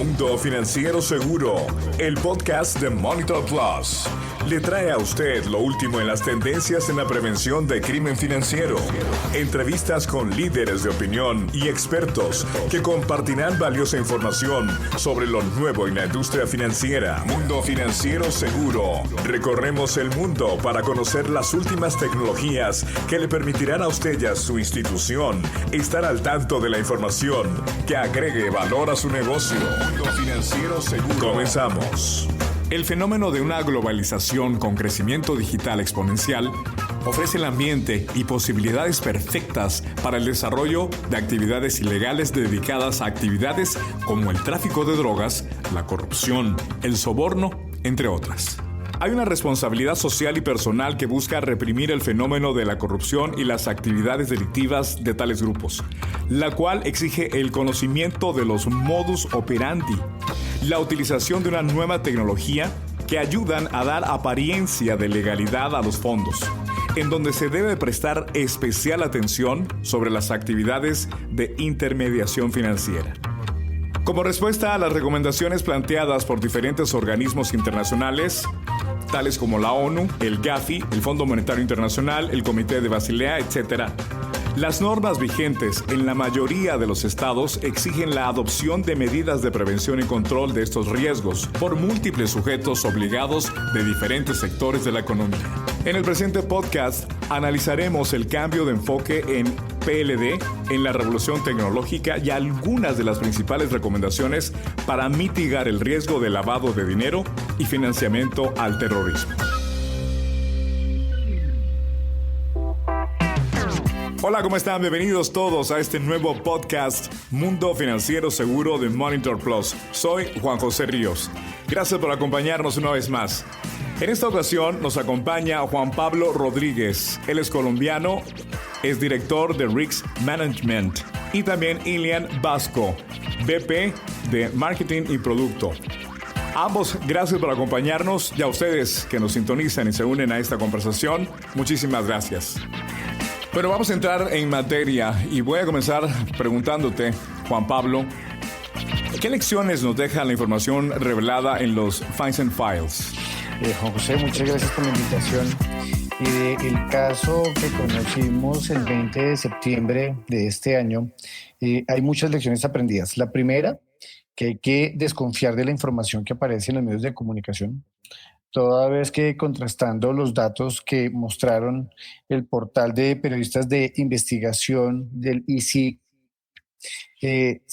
Mundo Financiero Seguro, el podcast de Monitor Plus, le trae a usted lo último en las tendencias en la prevención de crimen financiero. Entrevistas con líderes de opinión y expertos que compartirán valiosa información sobre lo nuevo en la industria financiera. Mundo Financiero Seguro. Recorremos el mundo para conocer las últimas tecnologías que le permitirán a usted y a su institución estar al tanto de la información que agregue valor a su negocio. Mundo Financiero Seguro. Comenzamos. El fenómeno de una globalización con crecimiento digital exponencial ofrece el ambiente y posibilidades perfectas para el desarrollo de actividades ilegales dedicadas a actividades como el tráfico de drogas, la corrupción, el soborno, entre otras. Hay una responsabilidad social y personal que busca reprimir el fenómeno de la corrupción y las actividades delictivas de tales grupos, la cual exige el conocimiento de los modus operandi, la utilización de una nueva tecnología que ayudan a dar apariencia de legalidad a los fondos, en donde se debe prestar especial atención sobre las actividades de intermediación financiera. Como respuesta a las recomendaciones planteadas por diferentes organismos internacionales, tales como la ONU, el Gafi, el Fondo Monetario Internacional, el Comité de Basilea, etc., las normas vigentes en la mayoría de los estados exigen la adopción de medidas de prevención y control de estos riesgos por múltiples sujetos obligados de diferentes sectores de la economía. En el presente podcast analizaremos el cambio de enfoque en PLD en la revolución tecnológica y algunas de las principales recomendaciones para mitigar el riesgo de lavado de dinero y financiamiento al terrorismo. Hola, ¿cómo están? Bienvenidos todos a este nuevo podcast Mundo Financiero Seguro de Monitor Plus. Soy Juan José Ríos. Gracias por acompañarnos una vez más. En esta ocasión nos acompaña Juan Pablo Rodríguez. Él es colombiano, es director de Risk Management, y también Ilian Vasco, VP de Marketing y Producto. Ambos, gracias por acompañarnos, y a ustedes que nos sintonizan y se unen a esta conversación, muchísimas gracias. Bueno, vamos a entrar en materia y voy a comenzar preguntándote, Juan Pablo, ¿qué lecciones nos deja la información revelada en los FinCEN Files? Juan José, muchas gracias por la invitación. El caso que conocimos el 20 de septiembre de este año, hay muchas lecciones aprendidas. La primera, que hay que desconfiar de la información que aparece en los medios de comunicación, toda vez que contrastando los datos que mostraron el portal de periodistas de investigación del ICI,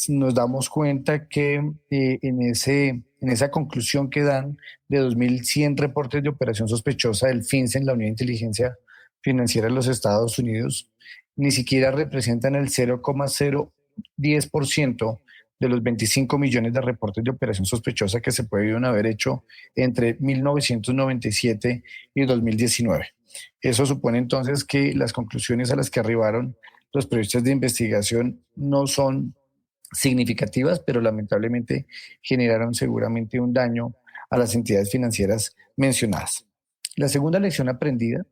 nos damos cuenta que en esa conclusión que dan de 2.100 reportes de operación sospechosa del FinCEN, la Unidad de Inteligencia Financiera de los Estados Unidos, ni siquiera representan el 0,010% de los 25 millones de reportes de operación sospechosa que se pudieron haber hecho entre 1997 y 2019. Eso supone entonces que las conclusiones a las que arribaron los periodistas de investigación no son significativas, pero lamentablemente generaron seguramente un daño a las entidades financieras mencionadas. La segunda lección aprendida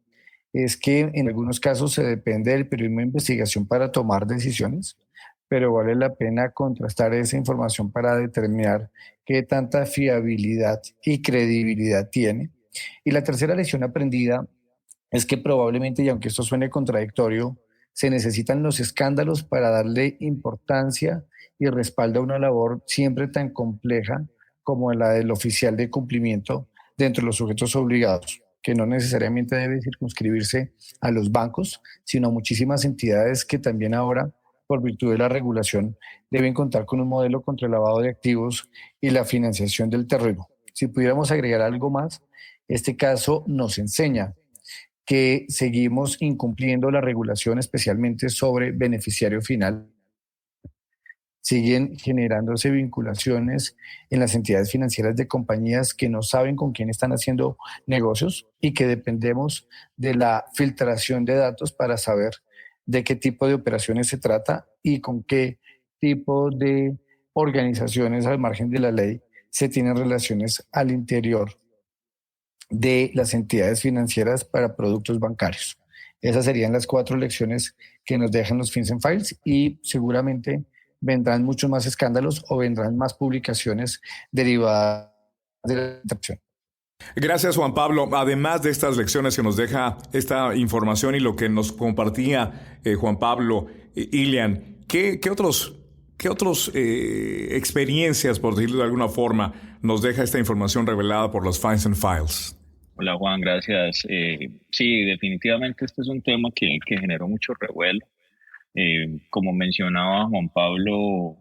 es que en algunos casos se depende del periodismo de investigación para tomar decisiones, pero vale la pena contrastar esa información para determinar qué tanta fiabilidad y credibilidad tiene. Y la tercera lección aprendida es que probablemente, y aunque esto suene contradictorio, se necesitan los escándalos para darle importancia y respaldo a una labor siempre tan compleja como la del oficial de cumplimiento dentro de los sujetos obligados, que no necesariamente debe circunscribirse a los bancos, sino a muchísimas entidades que también ahora, por virtud de la regulación, deben contar con un modelo contra el lavado de activos y la financiación del terrorismo. Si pudiéramos agregar algo más, este caso nos enseña que seguimos incumpliendo la regulación, especialmente sobre beneficiario final. Siguen generándose vinculaciones en las entidades financieras de compañías que no saben con quién están haciendo negocios y que dependemos de la filtración de datos para saber de qué tipo de operaciones se trata y con qué tipo de organizaciones al margen de la ley se tienen relaciones al interior de las entidades financieras para productos bancarios. Esas serían las 4 lecciones que nos dejan los FinCEN Files y seguramente vendrán muchos más escándalos o vendrán más publicaciones derivadas de la infracción. Gracias, Juan Pablo. Además de estas lecciones que nos deja esta información y lo que nos compartía Juan Pablo, Ilian, ¿qué otros experiencias, por decirlo de alguna forma, nos deja esta información revelada por los Fines and Files? Hola Juan, gracias. Sí, definitivamente este es un tema que generó mucho revuelo. Como mencionaba Juan Pablo,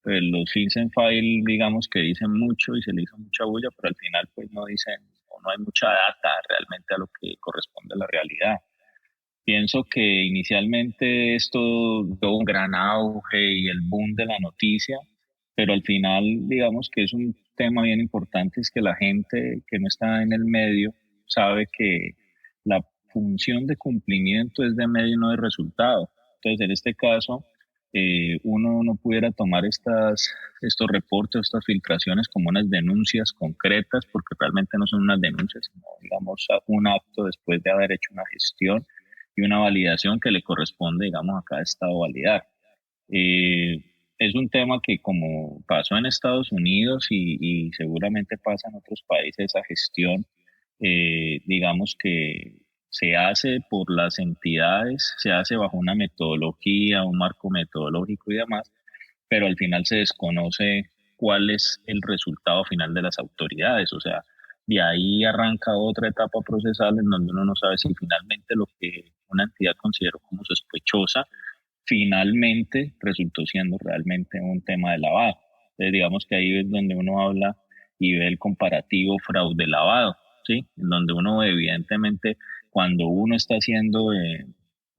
pues los Fines and Files, digamos que dicen mucho y se le hizo mucha bulla, pero al final pues no dicen o no hay mucha data realmente a lo que corresponde a la realidad. Pienso que inicialmente esto tuvo un gran auge y el boom de la noticia, pero al final digamos que es un tema bien importante, es que la gente que no está en el medio sabe que la función de cumplimiento es de medio y no de resultado. Entonces, en este caso, uno no pudiera tomar estos reportes, estas filtraciones como unas denuncias concretas, porque realmente no son unas denuncias, sino, digamos, un acto después de haber hecho una gestión y una validación que le corresponde, digamos, a cada estado validar. Es un tema que, como pasó en Estados Unidos y seguramente pasa en otros países, esa gestión, digamos que se hace por las entidades, se hace bajo una metodología, un marco metodológico y demás, pero al final se desconoce cuál es el resultado final de las autoridades. O sea, de ahí arranca otra etapa procesal en donde uno no sabe si finalmente lo que una entidad consideró como sospechosa finalmente resultó siendo realmente un tema de lavado. Entonces, digamos que ahí es donde uno habla y ve el comparativo fraude-lavado, ¿sí? En donde uno evidentemente, cuando uno está haciendo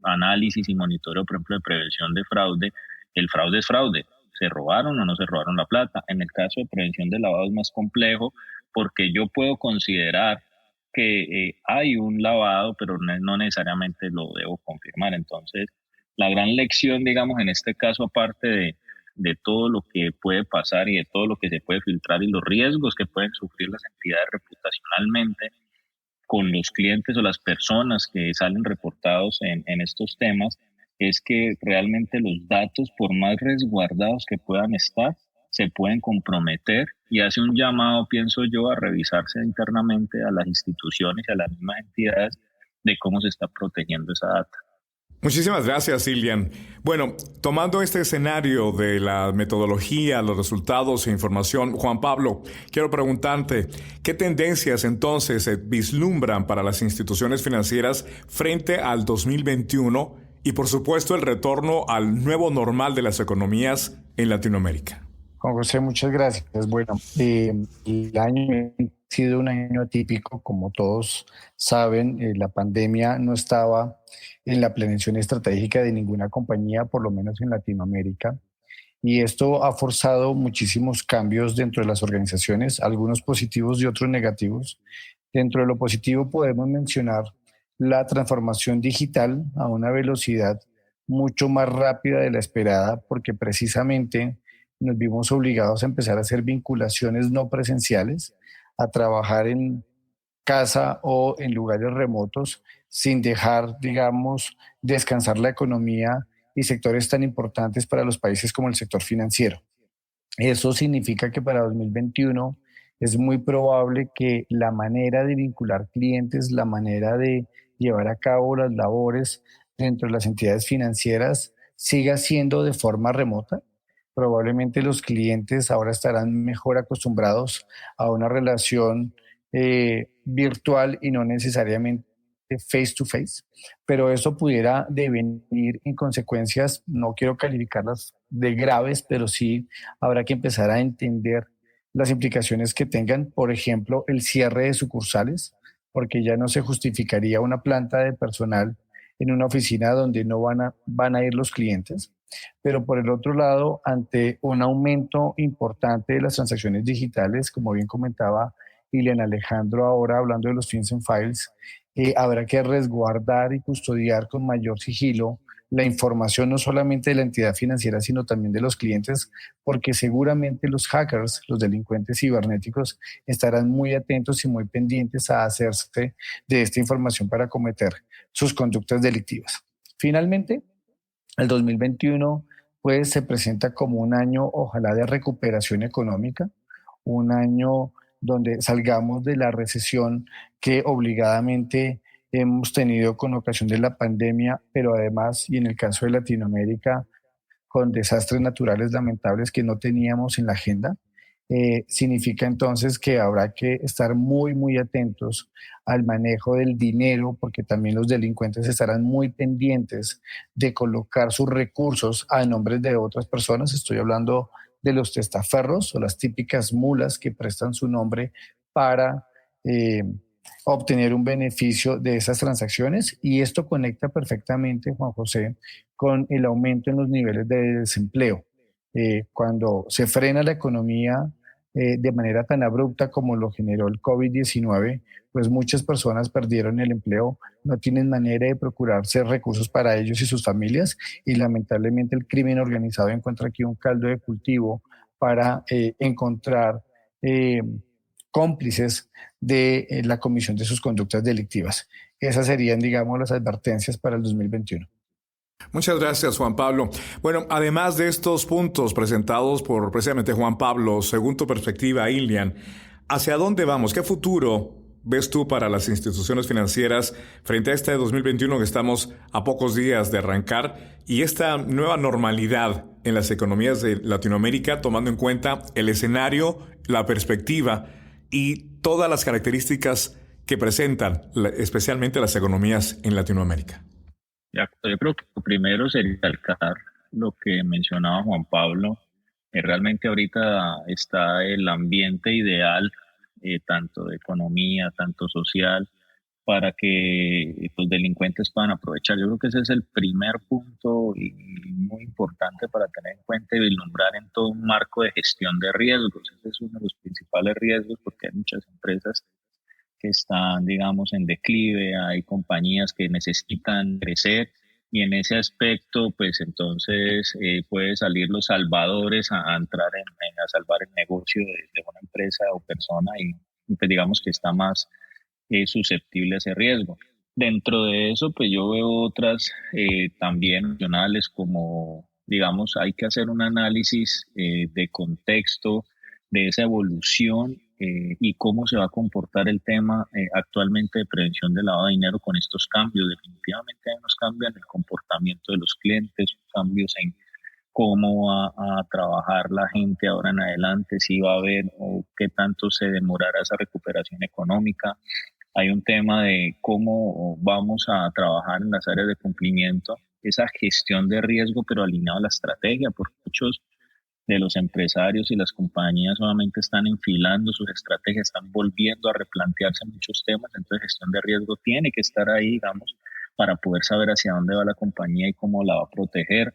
análisis y monitoreo, por ejemplo, de prevención de fraude, el fraude es fraude. ¿Se robaron o no se robaron la plata? En el caso de prevención de lavado es más complejo porque yo puedo considerar que hay un lavado, pero no necesariamente lo debo confirmar. Entonces, la gran lección, digamos, en este caso, aparte de todo lo que puede pasar y de todo lo que se puede filtrar y los riesgos que pueden sufrir las entidades reputacionalmente con los clientes o las personas que salen reportados en estos temas, es que realmente los datos, por más resguardados que puedan estar, se pueden comprometer, y hace un llamado, pienso yo, a revisarse internamente a las instituciones y a las mismas entidades de cómo se está protegiendo esa data. Muchísimas gracias, Ilian. Bueno, tomando este escenario de la metodología, los resultados e información, Juan Pablo, quiero preguntarte, ¿qué tendencias entonces se vislumbran para las instituciones financieras frente al 2021 y, por supuesto, el retorno al nuevo normal de las economías en Latinoamérica? Juan José, muchas gracias. Bueno, el año ha sido un año atípico, como todos saben. La pandemia no estaba en la planeación estratégica de ninguna compañía, por lo menos en Latinoamérica, y esto ha forzado muchísimos cambios dentro de las organizaciones, algunos positivos y otros negativos. Dentro de lo positivo podemos mencionar la transformación digital a una velocidad mucho más rápida de la esperada, porque precisamente nos vimos obligados a empezar a hacer vinculaciones no presenciales, a trabajar en casa o en lugares remotos, sin dejar, digamos, descansar la economía y sectores tan importantes para los países como el sector financiero. Eso significa que para 2021 es muy probable que la manera de vincular clientes, la manera de llevar a cabo las labores dentro de las entidades financieras siga siendo de forma remota. Probablemente los clientes ahora estarán mejor acostumbrados a una relación virtual y no necesariamente face to face, pero eso pudiera devenir en consecuencias, no quiero calificarlas de graves, pero sí habrá que empezar a entender las implicaciones que tengan, por ejemplo, el cierre de sucursales, porque ya no se justificaría una planta de personal en una oficina donde no van a ir los clientes. Pero por el otro lado, ante un aumento importante de las transacciones digitales, como bien comentaba Ilian Alejandro ahora hablando de los Fines and Files, habrá que resguardar y custodiar con mayor sigilo la información no solamente de la entidad financiera, sino también de los clientes, porque seguramente los hackers, los delincuentes cibernéticos, estarán muy atentos y muy pendientes a hacerse de esta información para cometer sus conductas delictivas. Finalmente, el 2021 pues se presenta como un año, ojalá, de recuperación económica, un año donde salgamos de la recesión que obligadamente hemos tenido con ocasión de la pandemia, pero además, y en el caso de Latinoamérica, con desastres naturales lamentables que no teníamos en la agenda. Significa entonces que habrá que estar muy, muy atentos al manejo del dinero, porque también los delincuentes estarán muy pendientes de colocar sus recursos a nombres de otras personas. Estoy hablando de los testaferros o las típicas mulas que prestan su nombre para eh, obtener un beneficio de esas transacciones. Y esto conecta perfectamente, Juan José, con el aumento en los niveles de desempleo. Cuando se frena la economía de manera tan abrupta como lo generó el COVID-19, pues muchas personas perdieron el empleo, no tienen manera de procurarse recursos para ellos y sus familias, y lamentablemente el crimen organizado encuentra aquí un caldo de cultivo para encontrar eh, cómplices de la comisión de sus conductas delictivas. Esas serían, digamos, las advertencias para el 2021. Muchas gracias, Juan Pablo. Bueno, además de estos puntos presentados por precisamente Juan Pablo, según tu perspectiva, Ilian, ¿hacia dónde vamos? ¿Qué futuro ves tú para las instituciones financieras frente a este 2021 que estamos a pocos días de arrancar y esta nueva normalidad en las economías de Latinoamérica, tomando en cuenta el escenario, la perspectiva y todas las características que presentan especialmente las economías en Latinoamérica? Yo creo que lo primero sería recalcar lo que mencionaba Juan Pablo. Realmente ahorita está el ambiente ideal, tanto de economía, tanto social, para que los delincuentes puedan aprovechar. Yo creo que ese es el primer punto y muy importante para tener en cuenta y vislumbrar en todo un marco de gestión de riesgos. Ese es uno de los principales riesgos porque hay muchas empresas que están, digamos, en declive, hay compañías que necesitan crecer y en ese aspecto, pues entonces puede salir los salvadores a entrar a salvar el negocio de una empresa o persona y pues digamos que está más susceptible a ese riesgo. Dentro de eso, pues yo veo otras también nacionales como, digamos, hay que hacer un análisis de contexto de esa evolución y cómo se va a comportar el tema actualmente de prevención del lavado de dinero con estos cambios. Definitivamente hay unos cambios en el comportamiento de los clientes, cambios en cómo va a trabajar la gente ahora en adelante, si va a haber o qué tanto se demorará esa recuperación económica. Hay un tema de cómo vamos a trabajar en las áreas de cumplimiento, esa gestión de riesgo, pero alineado a la estrategia, porque muchos de los empresarios y las compañías solamente están enfilando sus estrategias, están volviendo a replantearse muchos temas, entonces gestión de riesgo tiene que estar ahí, digamos, para poder saber hacia dónde va la compañía y cómo la va a proteger.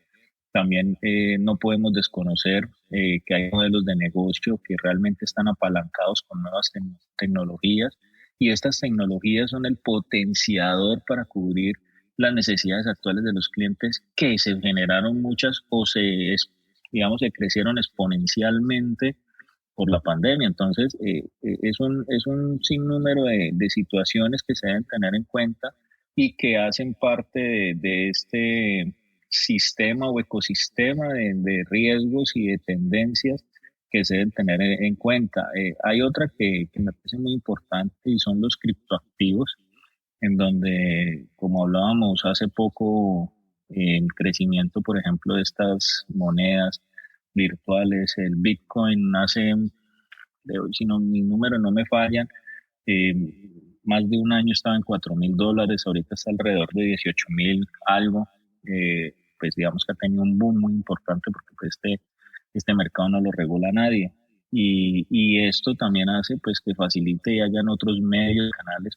También no podemos desconocer que hay modelos de negocio que realmente están apalancados con nuevas tecnologías y estas tecnologías son el potenciador para cubrir las necesidades actuales de los clientes que se generaron muchas o digamos, se crecieron exponencialmente por la pandemia. Entonces, es un sinnúmero de situaciones que se deben tener en cuenta y que hacen parte de este sistema o ecosistema de riesgos y de tendencias que se deben tener en cuenta. Hay otra que me parece muy importante y son los criptoactivos, en donde, como hablábamos hace poco, el crecimiento, por ejemplo, de estas monedas virtuales, el Bitcoin hace, si no, mi número no me fallan, más de un año estaba en $4,000, ahorita está alrededor de 18,000 algo, pues digamos que ha tenido un boom muy importante porque pues este mercado no lo regula nadie. Y esto también hace pues que facilite y hayan otros medios, canales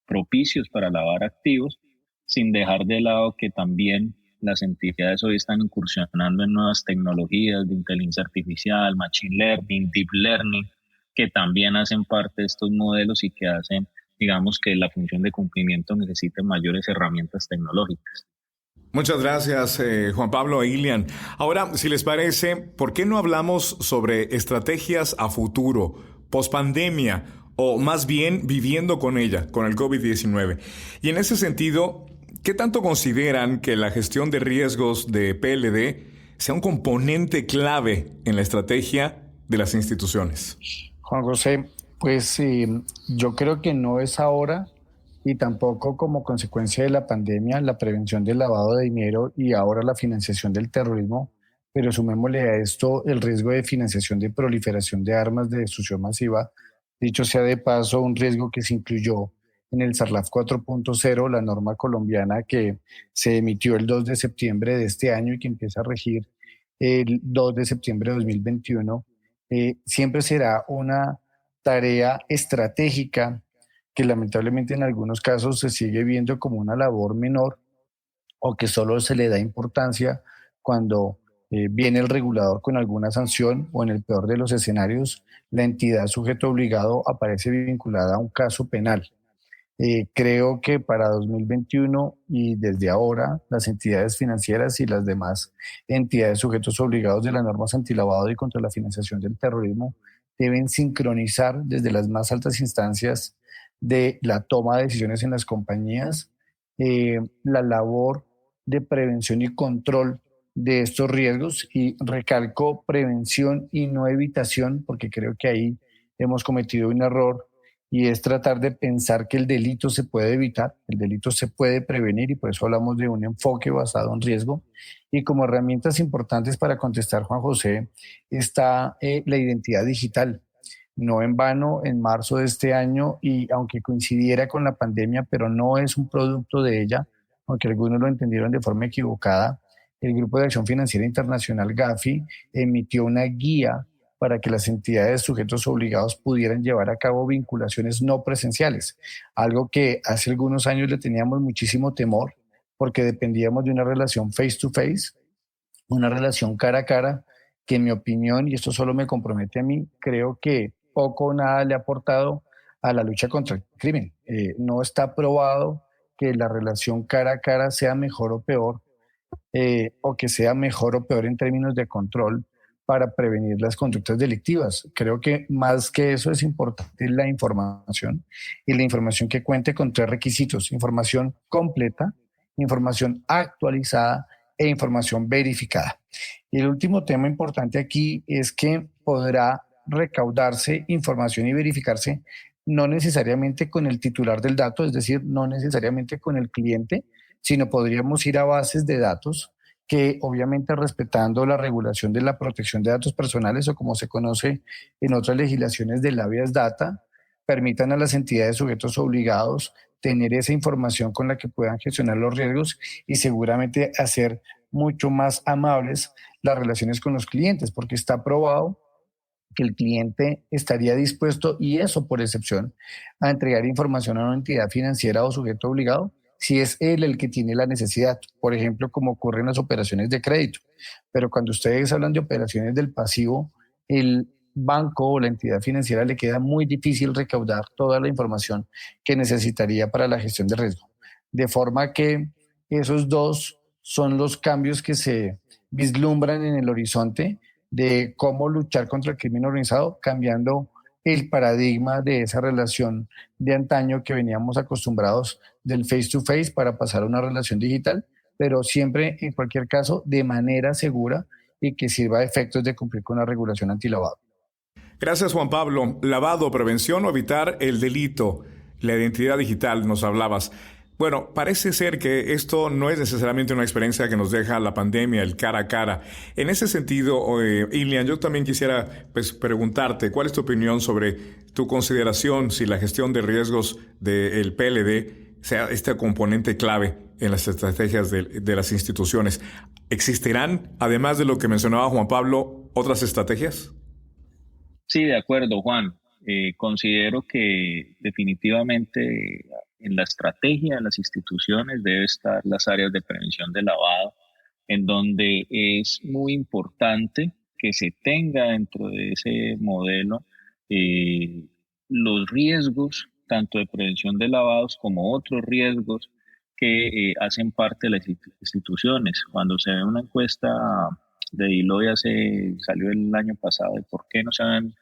propicios para lavar activos, sin dejar de lado que también las entidades hoy están incursionando en nuevas tecnologías de inteligencia artificial, machine learning, deep learning, que también hacen parte de estos modelos y que hacen, digamos, que la función de cumplimiento necesite mayores herramientas tecnológicas. Muchas gracias, Juan Pablo e Ilian. Ahora, si les parece, ¿por qué no hablamos sobre estrategias a futuro, pospandemia, o más bien viviendo con ella, con el COVID-19? Y en ese sentido, ¿qué tanto consideran que la gestión de riesgos de PLD sea un componente clave en la estrategia de las instituciones? Juan José, pues yo creo que no es ahora y tampoco como consecuencia de la pandemia, la prevención del lavado de dinero y ahora la financiación del terrorismo, pero sumémosle a esto el riesgo de financiación de proliferación de armas de destrucción masiva, dicho sea de paso, un riesgo que se incluyó en el SARLAF 4.0, la norma colombiana que se emitió el 2 de septiembre de este año y que empieza a regir el 2 de septiembre de 2021, siempre será una tarea estratégica que lamentablemente en algunos casos se sigue viendo como una labor menor o que solo se le da importancia cuando viene el regulador con alguna sanción o en el peor de los escenarios, la entidad sujeto obligado aparece vinculada a un caso penal. Creo que para 2021 y desde ahora, las entidades financieras y las demás entidades sujetos obligados de las normas antilavado y contra la financiación del terrorismo deben sincronizar desde las más altas instancias de la toma de decisiones en las compañías la labor de prevención y control de estos riesgos y recalco prevención y no evitación porque creo que ahí hemos cometido un error y es tratar de pensar que el delito se puede evitar, el delito se puede prevenir y por eso hablamos de un enfoque basado en riesgo. Y como herramientas importantes para contestar, Juan José, está la identidad digital. No en vano, en marzo de este año, y aunque coincidiera con la pandemia, pero no es un producto de ella, aunque algunos lo entendieron de forma equivocada, el Grupo de Acción Financiera Internacional, GAFI, emitió una guía para que las entidades sujetos obligados pudieran llevar a cabo vinculaciones no presenciales, algo que hace algunos años le teníamos muchísimo temor porque dependíamos de una relación face to face, una relación cara a cara, que en mi opinión, y esto solo me compromete a mí, creo que poco o nada le ha aportado a la lucha contra el crimen. No está probado que la relación cara a cara sea mejor o peor, o que sea mejor o peor en términos de control para prevenir las conductas delictivas. Creo que más que eso es importante la información y la información que cuente con tres requisitos: información completa, información actualizada e información verificada. Y el último tema importante aquí es que podrá recaudarse información y verificarse no necesariamente con el titular del dato, es decir, no necesariamente con el cliente, sino podríamos ir a bases de datos que obviamente respetando la regulación de la protección de datos personales o como se conoce en otras legislaciones del habeas data, permitan a las entidades sujetos obligados tener esa información con la que puedan gestionar los riesgos y seguramente hacer mucho más amables las relaciones con los clientes, porque está probado que el cliente estaría dispuesto, y eso por excepción, a entregar información a una entidad financiera o sujeto obligado si es él el que tiene la necesidad, por ejemplo, como ocurre en las operaciones de crédito. Pero cuando ustedes hablan de operaciones del pasivo, el banco o la entidad financiera le queda muy difícil recaudar toda la información que necesitaría para la gestión de riesgo. De forma que esos dos son los cambios que se vislumbran en el horizonte de cómo luchar contra el crimen organizado, cambiando el paradigma de esa relación de antaño que veníamos acostumbrados del face to face para pasar a una relación digital, pero siempre, en cualquier caso, de manera segura y que sirva a efectos de cumplir con la regulación antilavado. Gracias, Juan Pablo. Lavado, prevención o evitar el delito. La identidad digital, nos hablabas. Bueno, parece ser que esto no es necesariamente una experiencia que nos deja la pandemia, el cara a cara. En ese sentido, Ilian, yo también quisiera preguntarte, ¿cuál es tu opinión sobre tu consideración si la gestión de riesgos del PLD sea este componente clave en las estrategias de las instituciones? ¿Existirán, además de lo que mencionaba Juan Pablo, otras estrategias? Sí, de acuerdo, Juan. Considero que definitivamente en la estrategia de las instituciones debe estar las áreas de prevención de lavado, en donde es muy importante que se tenga dentro de ese modelo los riesgos, tanto de prevención de lavados como otros riesgos que hacen parte de las instituciones. Cuando se ve una encuesta de Deloitte salió el año pasado de por qué no se han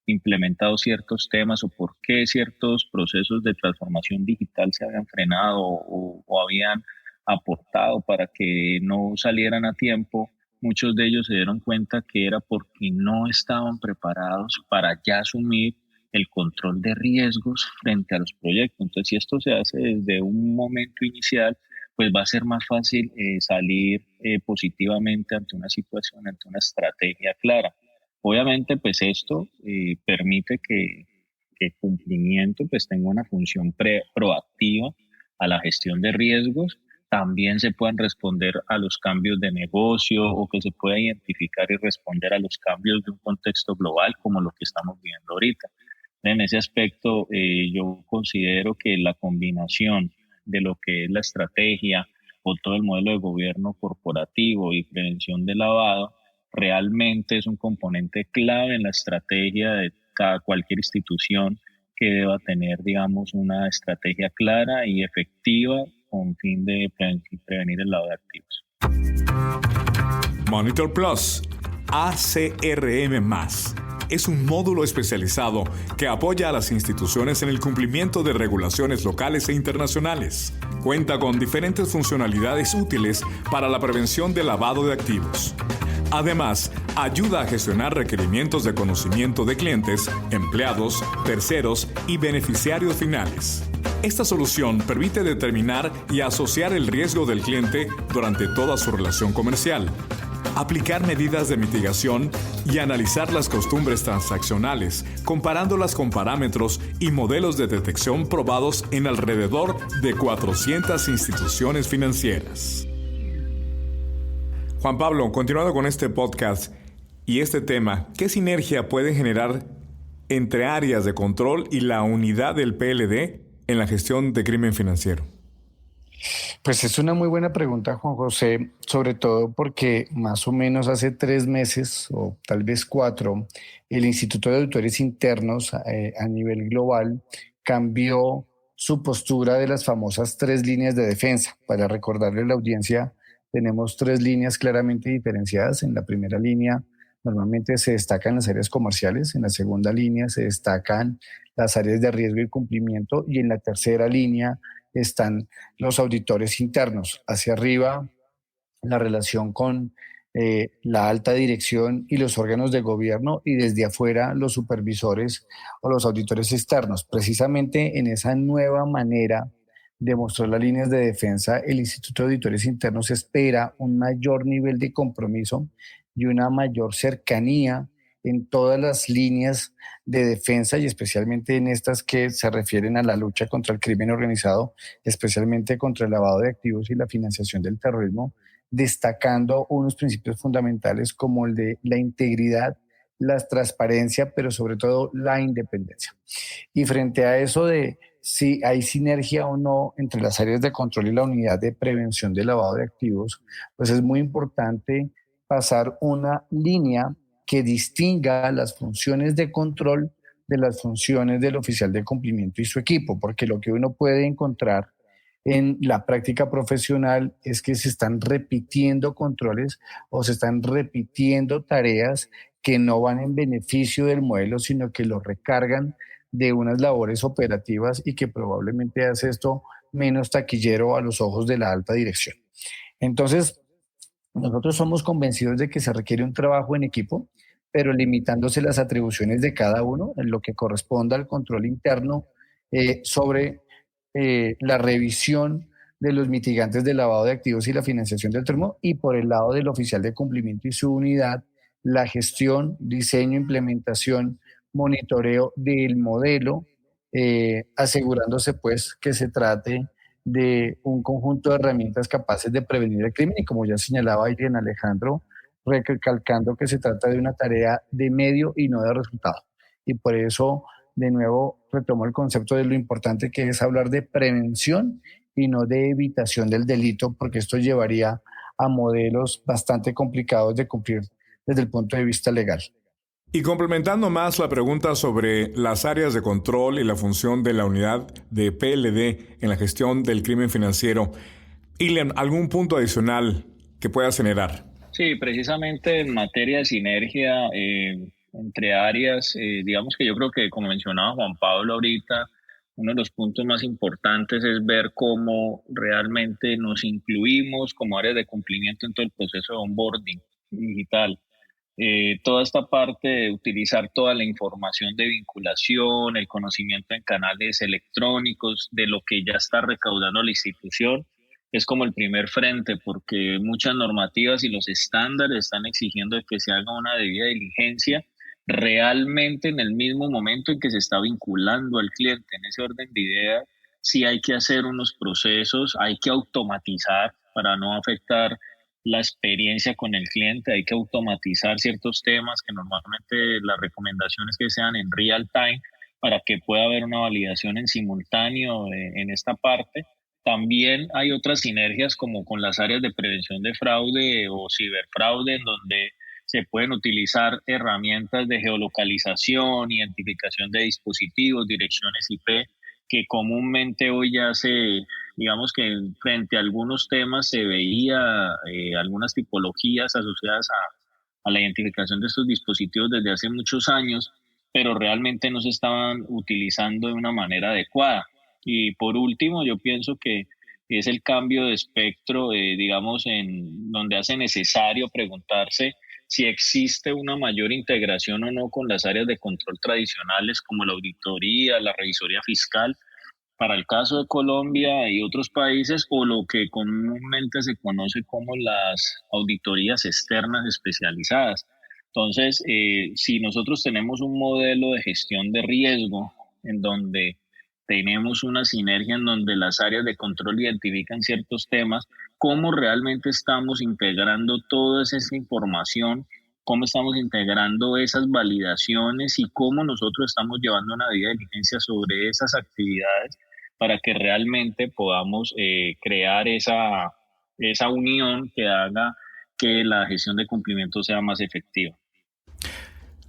implementado ciertos temas o por qué ciertos procesos de transformación digital se habían frenado o habían aportado para que no salieran a tiempo, muchos de ellos se dieron cuenta que era porque no estaban preparados para ya asumir el control de riesgos frente a los proyectos. Entonces, si esto se hace desde un momento inicial, pues va a ser más fácil salir positivamente ante una situación, ante una estrategia clara. Obviamente, pues esto permite que cumplimiento pues tenga una función proactiva a la gestión de riesgos. También se puedan responder a los cambios de negocio o que se pueda identificar y responder a los cambios de un contexto global como lo que estamos viendo ahorita. En ese aspecto, yo considero que la combinación de lo que es la estrategia o todo el modelo de gobierno corporativo y prevención de lavado realmente es un componente clave en la estrategia de cualquier institución que deba tener, digamos, una estrategia clara y efectiva con fin de prevenir el lavado de activos. Monitor Plus, ACRM+, es un módulo especializado que apoya a las instituciones en el cumplimiento de regulaciones locales e internacionales. Cuenta con diferentes funcionalidades útiles para la prevención del lavado de activos. Además, ayuda a gestionar requerimientos de conocimiento de clientes, empleados, terceros y beneficiarios finales. Esta solución permite determinar y asociar el riesgo del cliente durante toda su relación comercial, aplicar medidas de mitigación y analizar las costumbres transaccionales, comparándolas con parámetros y modelos de detección probados en alrededor de 400 instituciones financieras. Juan Pablo, continuando con este podcast y este tema, ¿qué sinergia puede generar entre áreas de control y la unidad del PLD en la gestión de crimen financiero? Pues es una muy buena pregunta, Juan José, sobre todo porque más o menos hace 3 meses o tal vez 4, el Instituto de Auditores Internos a nivel global cambió su postura de las famosas 3 líneas de defensa. Para recordarle a la audiencia, tenemos 3 líneas claramente diferenciadas. En la primera línea normalmente se destacan las áreas comerciales, en la segunda línea se destacan las áreas de riesgo y cumplimiento y en la tercera línea están los auditores internos. Hacia arriba, la relación con la alta dirección y los órganos de gobierno y desde afuera los supervisores o los auditores externos. Precisamente en esa nueva manera de mostrar las líneas de defensa, el Instituto de Auditores Internos espera un mayor nivel de compromiso y una mayor cercanía en todas las líneas de defensa y especialmente en estas que se refieren a la lucha contra el crimen organizado, especialmente contra el lavado de activos y la financiación del terrorismo, destacando unos principios fundamentales como el de la integridad, la transparencia, pero sobre todo la independencia. Y frente a eso de si hay sinergia o no entre las áreas de control y la unidad de prevención del lavado de activos, pues es muy importante pasar una línea que distinga las funciones de control de las funciones del oficial de cumplimiento y su equipo, porque lo que uno puede encontrar en la práctica profesional es que se están repitiendo controles o se están repitiendo tareas que no van en beneficio del modelo, sino que lo recargan de unas labores operativas y que probablemente hace esto menos taquillero a los ojos de la alta dirección. Entonces, nosotros somos convencidos de que se requiere un trabajo en equipo, pero limitándose las atribuciones de cada uno en lo que corresponda al control interno sobre la revisión de los mitigantes del lavado de activos y la financiación del terrorismo, y por el lado del oficial de cumplimiento y su unidad, la gestión, diseño, implementación, monitoreo del modelo, asegurándose pues que se trate de un conjunto de herramientas capaces de prevenir el crimen y como ya señalaba Irene Alejandro, recalcando que se trata de una tarea de medio y no de resultado. Y por eso, de nuevo, retomo el concepto de lo importante que es hablar de prevención y no de evitación del delito, porque esto llevaría a modelos bastante complicados de cumplir desde el punto de vista legal. Y complementando más la pregunta sobre las áreas de control y la función de la unidad de PLD en la gestión del crimen financiero, Ilian, ¿algún punto adicional que puedas generar? Sí, precisamente en materia de sinergia entre áreas, digamos que yo creo que, como mencionaba Juan Pablo ahorita, uno de los puntos más importantes es ver cómo realmente nos incluimos como áreas de cumplimiento en todo el proceso de onboarding. digital. Toda esta parte de utilizar toda la información de vinculación, el conocimiento en canales electrónicos, de lo que ya está recaudando la institución, es como el primer frente, porque muchas normativas y los estándares están exigiendo que se haga una debida diligencia realmente en el mismo momento en que se está vinculando al cliente. En ese orden de ideas, sí hay que hacer unos procesos, hay que automatizar para no afectar la experiencia con el cliente, hay que automatizar ciertos temas que normalmente las recomendaciones que sean en real time para que pueda haber una validación en simultáneo en esta parte. También hay otras sinergias como con las áreas de prevención de fraude o ciberfraude, en donde se pueden utilizar herramientas de geolocalización, identificación de dispositivos, direcciones IP, que comúnmente hoy ya digamos que frente a algunos temas se veía algunas tipologías asociadas a la identificación de estos dispositivos desde hace muchos años, pero realmente no se estaban utilizando de una manera adecuada. Y por último, yo pienso que es el cambio de espectro, digamos, en donde hace necesario preguntarse si existe una mayor integración o no con las áreas de control tradicionales como la auditoría, la revisoría fiscal, para el caso de Colombia y otros países, o lo que comúnmente se conoce como las auditorías externas especializadas. Entonces, si nosotros tenemos un modelo de gestión de riesgo en donde tenemos una sinergia en donde las áreas de control identifican ciertos temas, cómo realmente estamos integrando toda esa información, cómo estamos integrando esas validaciones y cómo nosotros estamos llevando una debida diligencia sobre esas actividades para que realmente podamos crear esa unión que haga que la gestión de cumplimiento sea más efectiva.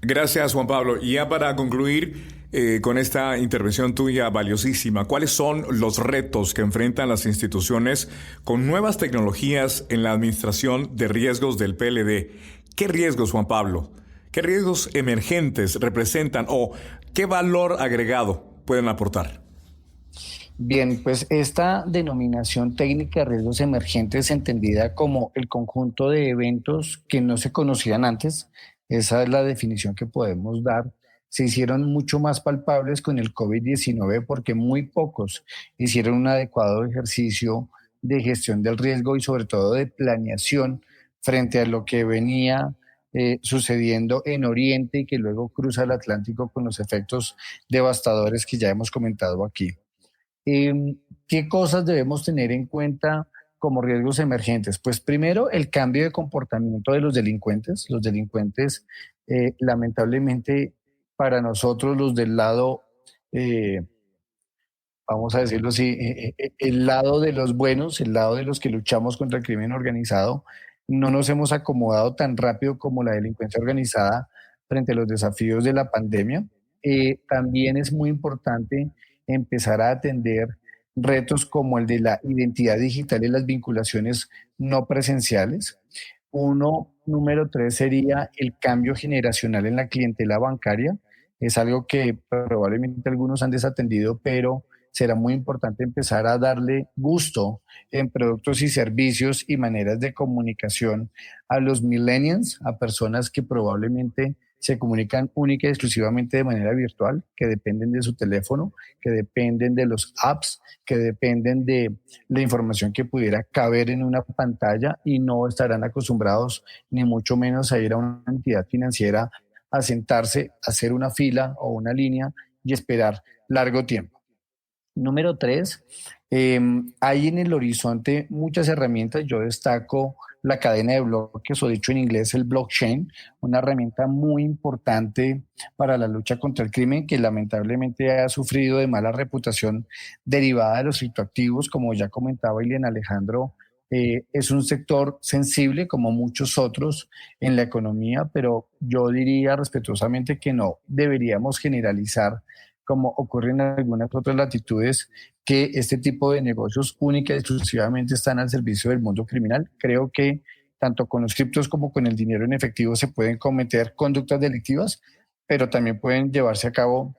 Gracias, Juan Pablo. Y ya para concluir con esta intervención tuya valiosísima, ¿cuáles son los retos que enfrentan las instituciones con nuevas tecnologías en la administración de riesgos del PLD? ¿Qué riesgos, Juan Pablo? ¿Qué riesgos emergentes representan o qué valor agregado pueden aportar? Bien, pues esta denominación técnica de riesgos emergentes, entendida como el conjunto de eventos que no se conocían antes, esa es la definición que podemos dar, se hicieron mucho más palpables con el COVID-19 porque muy pocos hicieron un adecuado ejercicio de gestión del riesgo y sobre todo de planeación frente a lo que venía sucediendo en Oriente y que luego cruza el Atlántico con los efectos devastadores que ya hemos comentado aquí. ¿Qué cosas debemos tener en cuenta como riesgos emergentes? Pues primero, el cambio de comportamiento de los delincuentes. Los delincuentes, lamentablemente, para nosotros, los del lado, vamos a decirlo así, el lado de los buenos, el lado de los que luchamos contra el crimen organizado, no nos hemos acomodado tan rápido como la delincuencia organizada frente a los desafíos de la pandemia. También es muy importante empezar a atender retos como el de la identidad digital y las vinculaciones no presenciales. Número tres sería el cambio generacional en la clientela bancaria. Es algo que probablemente algunos han desatendido, pero será muy importante empezar a darle gusto en productos y servicios y maneras de comunicación a los millennials, a personas que probablemente se comunican única y exclusivamente de manera virtual, que dependen de su teléfono, que dependen de los apps, que dependen de la información que pudiera caber en una pantalla y no estarán acostumbrados ni mucho menos a ir a una entidad financiera a sentarse, a hacer una fila o una línea y esperar largo tiempo. Número tres, hay en el horizonte muchas herramientas. Yo destaco la cadena de bloques, o dicho en inglés el blockchain, una herramienta muy importante para la lucha contra el crimen que lamentablemente ha sufrido de mala reputación derivada de los criptoactivos, como ya comentaba Ilian Alejandro. Es un sector sensible como muchos otros en la economía, pero yo diría respetuosamente que no deberíamos generalizar, como ocurre en algunas otras latitudes, que este tipo de negocios única y exclusivamente están al servicio del mundo criminal. Creo que tanto con los criptos como con el dinero en efectivo se pueden cometer conductas delictivas, pero también pueden llevarse a cabo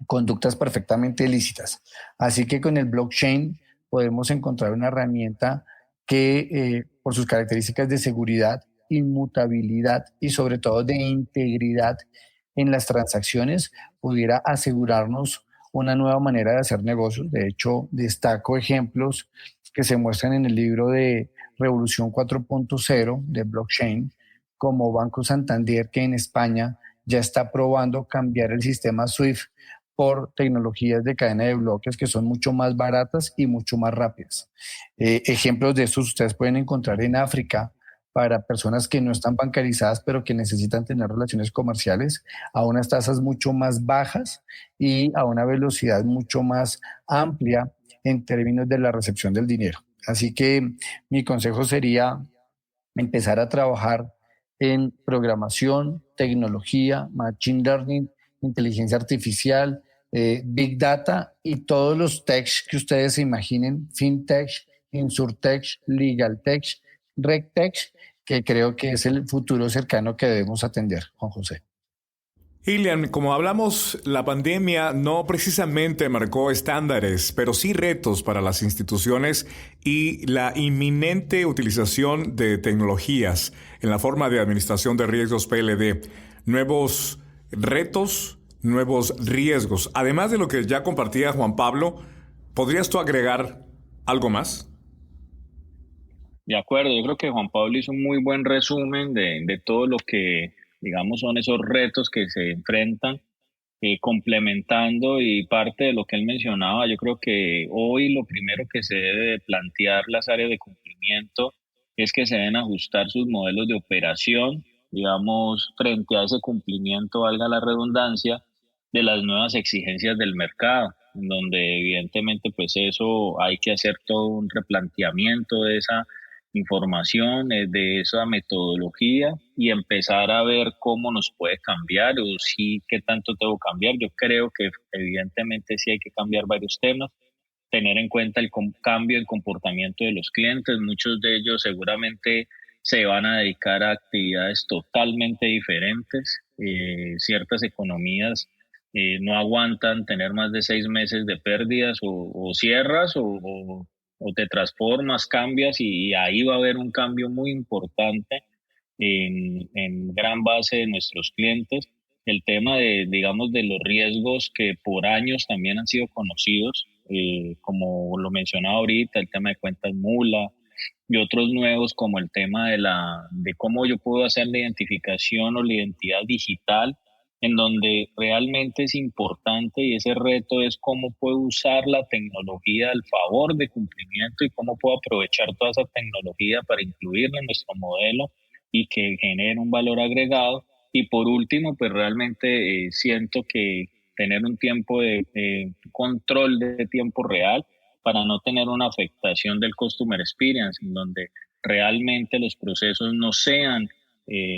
conductas perfectamente ilícitas. Así que con el blockchain podemos encontrar una herramienta que por sus características de seguridad inmutabilidad y sobre todo de integridad en las transacciones pudiera asegurarnos una nueva manera de hacer negocios. De hecho, destaco ejemplos que se muestran en el libro de Revolución 4.0 de blockchain, como Banco Santander, que en España ya está probando cambiar el sistema SWIFT por tecnologías de cadena de bloques que son mucho más baratas y mucho más rápidas. Ejemplos de estos ustedes pueden encontrar en África para personas que no están bancarizadas pero que necesitan tener relaciones comerciales a unas tasas mucho más bajas y a una velocidad mucho más amplia en términos de la recepción del dinero. Así que mi consejo sería empezar a trabajar en programación, tecnología, machine learning, inteligencia artificial, big data y todos los techs que ustedes se imaginen, fintech, insurtech, legaltech, regtech, que creo que es el futuro cercano que debemos atender, Juan José. Ilian, como hablamos, la pandemia no precisamente marcó estándares, pero sí retos para las instituciones y la inminente utilización de tecnologías en la forma de administración de riesgos PLD. Nuevos retos, nuevos riesgos. Además de lo que ya compartía Juan Pablo, ¿podrías tú agregar algo más? De acuerdo, yo creo que Juan Pablo hizo un muy buen resumen de todo lo que, digamos, son esos retos que se enfrentan, complementando y parte de lo que él mencionaba. Yo creo que hoy lo primero que se debe de plantear las áreas de cumplimiento es que se deben ajustar sus modelos de operación, digamos, frente a ese cumplimiento, valga la redundancia, de las nuevas exigencias del mercado, en donde evidentemente pues eso hay que hacer todo un replanteamiento de esa información, de esa metodología y empezar a ver cómo nos puede cambiar o sí, qué tanto tengo que cambiar. Yo creo que evidentemente sí hay que cambiar varios temas, tener en cuenta el cambio en comportamiento de los clientes. Muchos de ellos seguramente se van a dedicar a actividades totalmente diferentes. Ciertas economías no aguantan tener más de 6 meses de pérdidas o cierras o te transformas, cambias y ahí va a haber un cambio muy importante en gran base de nuestros clientes. El tema de, digamos, de los riesgos que por años también han sido conocidos, como lo mencionaba ahorita, el tema de cuentas mula y otros nuevos como el tema de cómo yo puedo hacer la identificación o la identidad digital, en donde realmente es importante y ese reto es cómo puedo usar la tecnología al favor de cumplimiento y cómo puedo aprovechar toda esa tecnología para incluirla en nuestro modelo y que genere un valor agregado. Y por último, pues realmente siento que tener un tiempo de control de tiempo real para no tener una afectación del customer experience, en donde realmente los procesos no sean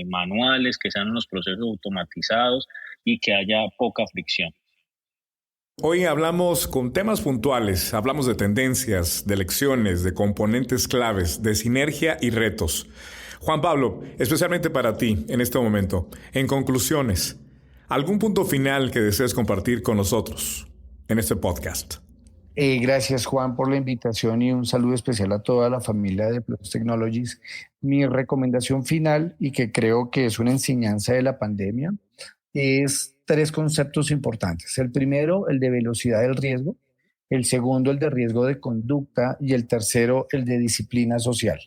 manuales, que sean unos procesos automatizados y que haya poca fricción. Hoy hablamos con temas puntuales, hablamos de tendencias, de lecciones, de componentes claves, de sinergia y retos. Juan Pablo, especialmente para ti en este momento, en conclusiones, ¿algún punto final que desees compartir con nosotros en este podcast? Gracias, Juan, por la invitación y un saludo especial a toda la familia de Plus Technologies. Mi recomendación final, y que creo que es una enseñanza de la pandemia, es 3 conceptos importantes. El primero, el de velocidad del riesgo. El segundo, el de riesgo de conducta. Y el tercero, el de disciplina social.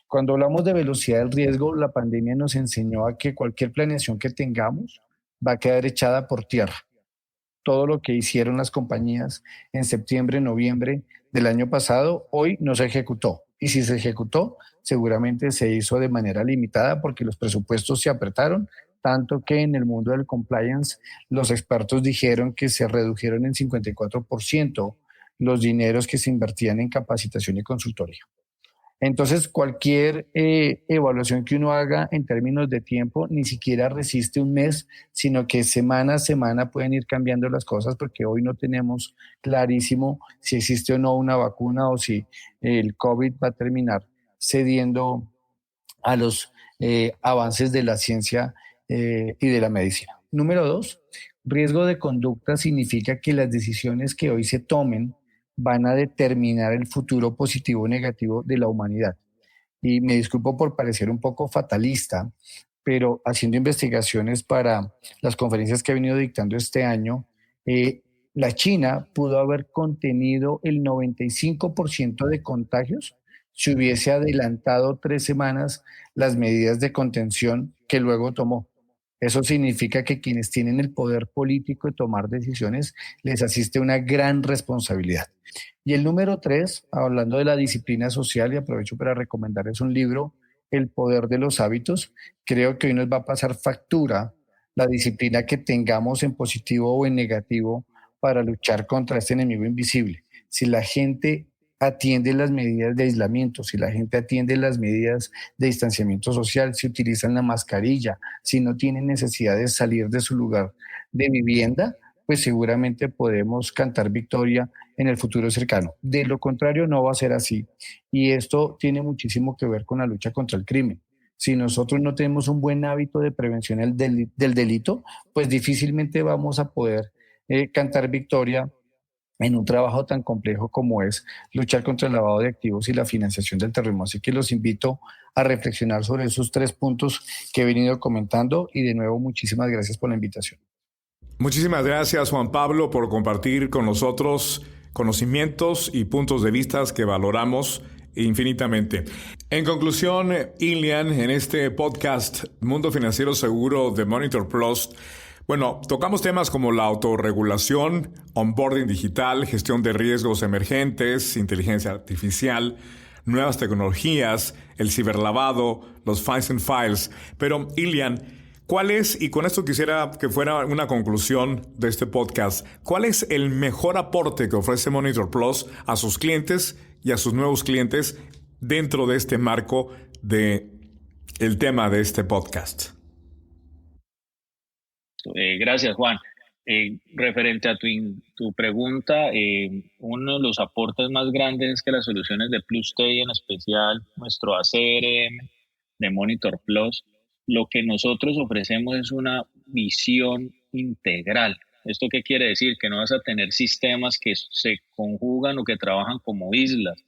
Cuando hablamos de velocidad del riesgo, la pandemia nos enseñó a que cualquier planeación que tengamos va a quedar echada por tierra. Todo lo que hicieron las compañías en septiembre, noviembre del año pasado, hoy no se ejecutó. Y si se ejecutó, seguramente se hizo de manera limitada porque los presupuestos se apretaron, tanto que en el mundo del compliance los expertos dijeron que se redujeron en 54% los dineros que se invertían en capacitación y consultoría. Entonces, cualquier evaluación que uno haga en términos de tiempo ni siquiera resiste un mes, sino que semana a semana pueden ir cambiando las cosas porque hoy no tenemos clarísimo si existe o no una vacuna o si el COVID va a terminar cediendo a los avances de la ciencia y de la medicina. Número 2, riesgo de conducta significa que las decisiones que hoy se tomen van a determinar el futuro positivo o negativo de la humanidad. y me disculpo por parecer un poco fatalista, pero haciendo investigaciones para las conferencias que he venido dictando este año, la China pudo haber contenido el 95% de contagios si hubiese adelantado 3 semanas las medidas de contención que luego tomó. Eso significa que quienes tienen el poder político de tomar decisiones les asiste una gran responsabilidad. Y el número 3, hablando de la disciplina social, y aprovecho para recomendarles un libro, El poder de los hábitos. Creo que hoy nos va a pasar factura la disciplina que tengamos en positivo o en negativo para luchar contra este enemigo invisible. Si la gente atiende las medidas de aislamiento, si la gente atiende las medidas de distanciamiento social, si utilizan la mascarilla, si no tienen necesidad de salir de su lugar de vivienda, pues seguramente podemos cantar victoria en el futuro cercano. De lo contrario, no va a ser así. Y esto tiene muchísimo que ver con la lucha contra el crimen. Si nosotros no tenemos un buen hábito de prevención del delito, pues difícilmente vamos a poder cantar victoria en un trabajo tan complejo como es luchar contra el lavado de activos y la financiación del terrorismo. Así que los invito a reflexionar sobre esos 3 puntos que he venido comentando y de nuevo muchísimas gracias por la invitación. Muchísimas gracias, Juan Pablo, por compartir con nosotros conocimientos y puntos de vista que valoramos infinitamente. En conclusión, Ilian, en este podcast Mundo Financiero Seguro de Monitor Plus, bueno, tocamos temas como la autorregulación, onboarding digital, gestión de riesgos emergentes, inteligencia artificial, nuevas tecnologías, el ciberlavado, los fines and files. Pero, Ilian, ¿cuál es, y con esto quisiera que fuera una conclusión de este podcast, cuál es el mejor aporte que ofrece Monitor Plus a sus clientes y a sus nuevos clientes dentro de este marco de el tema de este podcast? Gracias, Juan. Referente a tu pregunta, uno de los aportes más grandes es que las soluciones de PlusTey, en especial nuestro ACRM de Monitor Plus, lo que nosotros ofrecemos es una visión integral. ¿Esto qué quiere decir? Que no vas a tener sistemas que se conjugan o que trabajan como islas.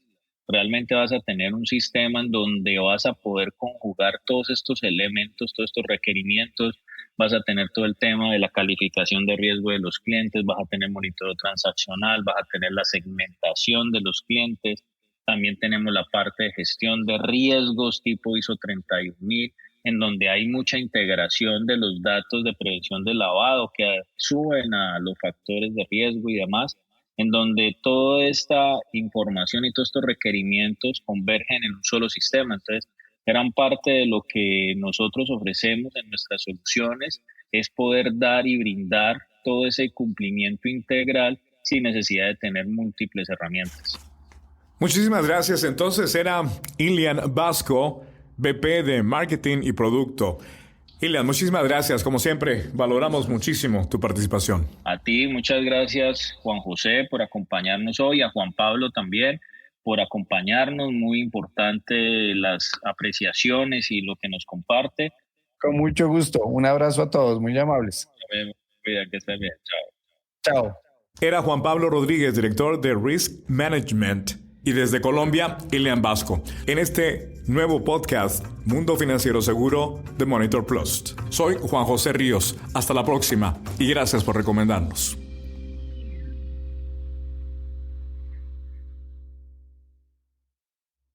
Realmente vas a tener un sistema en donde vas a poder conjugar todos estos elementos, todos estos requerimientos. Vas a tener todo el tema de la calificación de riesgo de los clientes, vas a tener monitoreo transaccional, vas a tener la segmentación de los clientes. También tenemos la parte de gestión de riesgos tipo ISO 31000, en donde hay mucha integración de los datos de prevención de lavado que suben a los factores de riesgo y demás, en donde toda esta información y todos estos requerimientos convergen en un solo sistema. Entonces, gran parte de lo que nosotros ofrecemos en nuestras soluciones es poder dar y brindar todo ese cumplimiento integral sin necesidad de tener múltiples herramientas. Muchísimas gracias. Entonces era Ilian Vasco, VP de Marketing y Producto. Ilian, muchísimas gracias. Como siempre, valoramos muchísimo tu participación. A ti, muchas gracias, Juan José, por acompañarnos hoy, a Juan Pablo también por acompañarnos. Muy importante las apreciaciones y lo que nos comparte. Con mucho gusto. Un abrazo a todos, muy amables. Cuida, que estés bien. Chao. Chao. Era Juan Pablo Rodríguez, director de Risk Management. Y desde Colombia, Ilian Vasco, en este nuevo podcast, Mundo Financiero Seguro de Monitor Plus. Soy Juan José Ríos. Hasta la próxima y gracias por recomendarnos.